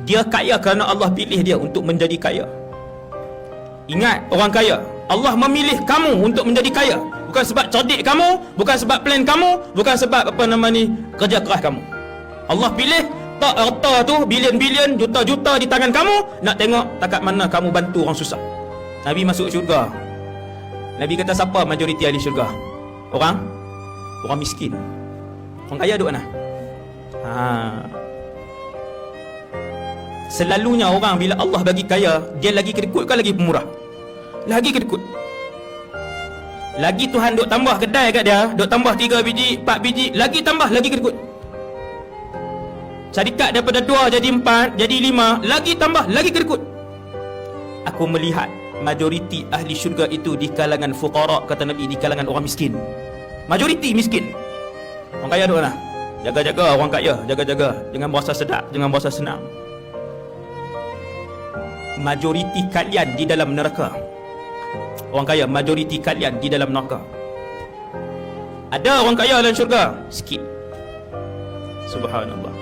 Dia kaya kerana Allah pilih dia untuk menjadi kaya. Ingat, orang kaya, Allah memilih kamu untuk menjadi kaya. Bukan sebab cerdik kamu, bukan sebab plan kamu, bukan sebab kerja keras kamu. Allah pilih, tak harta tu bilion-bilion, juta-juta di tangan kamu, nak tengok takat mana kamu bantu orang susah. Nabi masuk syurga. Nabi kata siapa majoriti ahli syurga? Orang miskin. Orang kaya duduk mana? Selalunya orang bila Allah bagi kaya, dia lagi kedekut ke lagi pemurah? Lagi kedekut. Lagi Tuhan duk tambah kedai kat dia, duk tambah 3 biji, 4 biji, lagi tambah, lagi kedekut. Syarikat daripada 2 jadi 4, jadi 5, lagi tambah, lagi kedekut. Aku melihat majoriti ahli syurga itu di kalangan fuqara, kata Nabi, di kalangan orang miskin. Majoriti miskin. Orang kaya duk mana? Jaga-jaga orang kaya, jaga-jaga. Jangan berasa sedap, jangan berasa senang. Majoriti kalian di dalam neraka. Orang kaya, majoriti kalian di dalam neraka. Ada orang kaya dalam syurga? Sikit. Subhanallah.